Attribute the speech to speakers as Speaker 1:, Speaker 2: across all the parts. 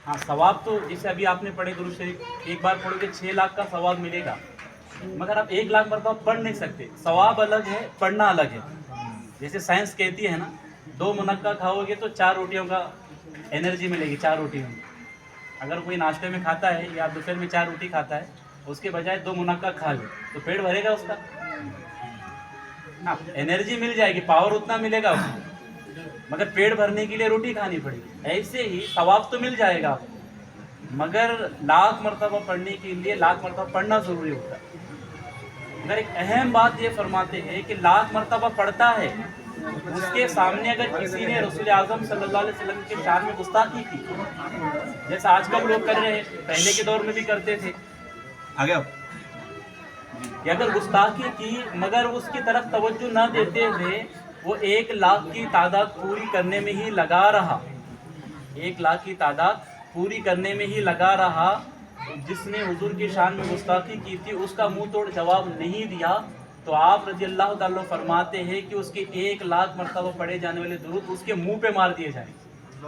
Speaker 1: हाँ, सवाब तो जैसे अभी आपने पढ़े दुरूद शरीफ, एक बार पढ़ोगे 6 लाख का सवाब मिलेगा, मगर आप 1 लाख मरतबा पढ़ नहीं सकते। सवाब अलग है, पढ़ना अलग है। जैसे साइंस कहती है ना, 2 मुनक्का खाओगे तो 4 रोटियों का एनर्जी मिलेगी, 4 रोटियों में। अगर कोई नाश्ते में खाता है या दोपहर में 4 रोटी खाता है, उसके बजाय 2 मुनक्का खा ले तो पेट भरेगा उसका? हाँ, एनर्जी मिल जाएगी, पावर उतना मिलेगा उसको, मगर पेट भरने के लिए रोटी खानी पड़ेगी। ऐसे ही सवाब तो मिल जाएगा आपको, मगर लाख मरतबा पढ़ने के लिए लाख मरतबा पढ़ना ज़रूरी होता है। मगर एक अहम बात ये फरमाते हैं कि लाख मरतबा पढ़ता है, उसके सामने अगर किसी ने रसूल आज़म सल्लल्लाहु अलैहि वसल्लम के शान में गुस्ताखी की, जैसा आजकल लोग कर रहे हैं, पहले के दौर में भी करते थे,
Speaker 2: आगे
Speaker 1: कि अगर गुस्ताखी की मगर उसकी तरफ तवज्जो न देते हुए वो 1 लाख की तादाद पूरी करने में ही लगा रहा, 1 लाख की तादाद पूरी करने में ही लगा रहा, जिसने हुजूर की शान में गुस्ताखी की थी उसका मुंह तोड़ जवाब नहीं दिया, तो आप रज़ी अल्लाह ताला फरमाते हैं कि उसके 1 लाख मरतबा पढ़े जाने वाले दुरूद उसके मुंह पे मार दिए जाएंगे।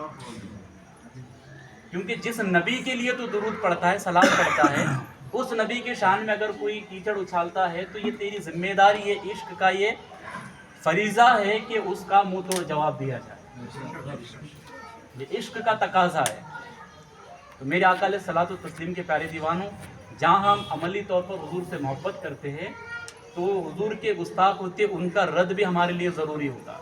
Speaker 1: क्योंकि जिस नबी के लिए तो दुरूद पढ़ता है, सलाम पढ़ता है, उस नबी के शान में अगर कोई कीचड़ उछालता है तो ये तेरी जिम्मेदारी है, इश्क का ये फरीज़ा है कि उसका मुंह तोड़ जवाब दिया जाए। ये इश्क का तकाजा है। तो मेरे आका अलैहिस्सलातु तस्लीम के प्यारे दीवानों, जहाँ हम अमली तौर पर हुजूर से मोहब्बत करते हैं तो हुजूर के गुस्ताख होते उनका रद्द भी हमारे लिए ज़रूरी होता है।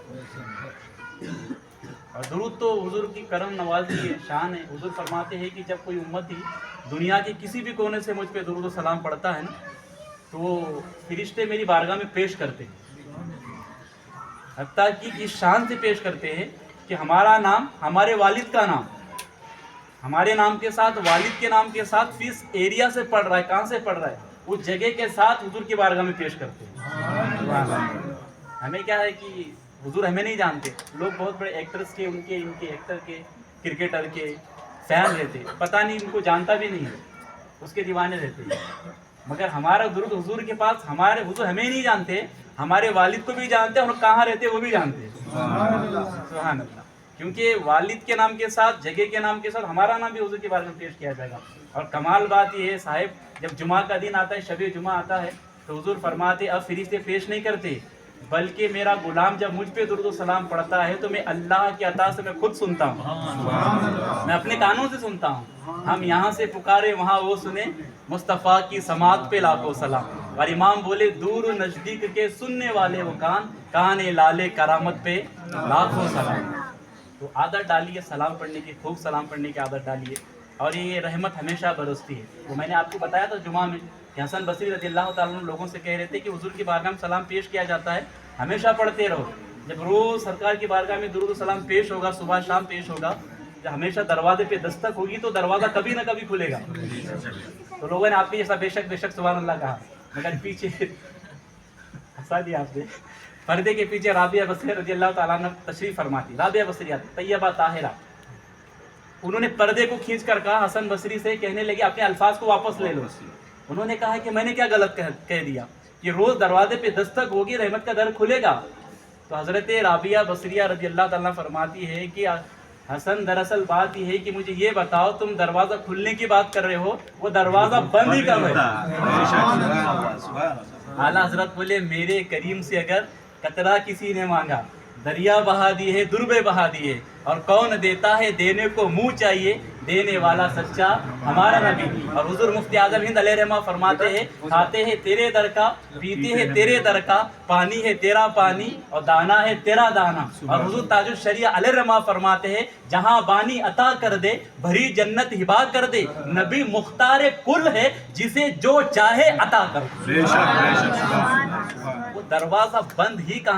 Speaker 1: और दुरूद तो हुजूर की करम नवाजी है, शान है। हुजूर फरमाते हैं कि जब कोई उम्मती दुनिया के किसी भी कोने से मुझ पे दुरूद और सलाम पढ़ता है ना, तो फरिश्ते मेरी बारगाह में पेश करते हैं, हत्ता कि इस शान से पेश करते हैं कि हमारा नाम, हमारे वालिद का नाम, हमारे नाम के साथ, वालिद के नाम के साथ किस एरिया से पढ़ रहा है, कहाँ से पढ़ रहा है, उस जगह के साथ हुजूर की बारगाह में पेश करते हैं। हमें क्या है कि हुजूर हमें नहीं जानते, लोग बहुत बड़े एक्टर्स के, उनके इनके एक्टर के, क्रिकेटर के फैन रहते, पता नहीं इनको जानता भी नहीं है, उसके दीवाने रहते हैं। मगर हमारा दुरूद हुजूर के पास, हमारे हुजूर हमें नहीं जानते, हमारे वालिद को भी जानते हैं और कहाँ रहते हैं वो भी जानते हैं। सुभान अल्लाह। क्योंकि वालिद के नाम के साथ, जगह के नाम के साथ हमारा नाम भी हुजूर के बारे में पेश किया जाएगा। और कमाल बात ये है साहिब, जब जुमा का दिन आता है, शब जुमा आता है, तो हुजूर फरमाते अब फरिश्ते पेश नहीं करते, बल्कि मेरा गुलाम जब मुझ पे दुरूद सलाम पढ़ता है तो मैं अल्लाह की अता से मैं खुद सुनता हूँ, मैं अपने कानों से सुनता हूँ। हम यहाँ से पुकारे वहाँ वो सुने, मुस्तफ़ा की समात पे लाखों सलाम। और इमाम बोले दूर नज़दीक के सुनने वाले वो कान लाले करामत पे लाखों सलाम। तो आदत डालिए सलाम पढ़ने की, खूब सलाम पढ़ने की आदत डालिए, और ये रहमत हमेशा बरसती है। वो मैंने आपको बताया था जुमा में कि हसन बसरी रज़ियल्लाहु ताला अन्हु लोगों से कह रहे थे कि हुजूर की बारगाह में सलाम पेश किया जाता है, हमेशा पढ़ते रहो। जब रोज़ सरकार की बारगाह में दुरूद सलाम पेश होगा, सुबह शाम पेश होगा, जब हमेशा दरवाजे पे दस्तक होगी तो दरवाज़ा कभी ना कभी खुलेगा। तो लोगों ने आपके जैसा बेशक बेशक सुभान अल्लाह कहा, मगर पीछे हंसा दिया आपने। पर्दे के पीछे राबिया बसरी रज़ियल्लाहु ताला अन्हा तशरीफ़ फरमाती, राबिया बसरी आती, तैयबा ताहिरा, उन्होंने पर्दे को खींच कर कहा हसन बसरी से, कहने लगे अपने अल्फाज को वापस ले लो। उन्होंने कहा कि मैंने क्या गलत कह दिया कि रोज़ दरवाजे पे दस्तक होगी, रहमत का दर खुलेगा। तो हज़रत राबिया बसरिया रज़ियल्लाहु ताला फरमाती है कि हसन दरअसल बात यह है कि मुझे ये बताओ, तुम दरवाज़ा खुलने की बात कर रहे हो, वो दरवाज़ा बंद ही कब है? आला हजरत बोले मेरे करीम से अगर कतरा किसी ने मांगा, दरिया बहा दिए, दुर्बे बहा दिए, और कौन देता है, देने को मुंह चाहिए, देने वाला सच्चा हमारा नबी। और हुजूर मुफ्ती आज़म हिंद अलैहि रहमा फरमाते हैं, खाते हैं तेरे दर का, पीते हैं तेरे दर का, पानी है तेरा पानी और दाना है तेरा दाना। और हुजूर ताजुल शरिया अलैहि रहमा फरमाते हैं, जहां बानी अता कर दे, भरी जन्नत हिबा कर दे, नबी मुख्तार कुल है, जिसे जो चाहे अता कर दे। वो दरवाजा बंद ही कहाँ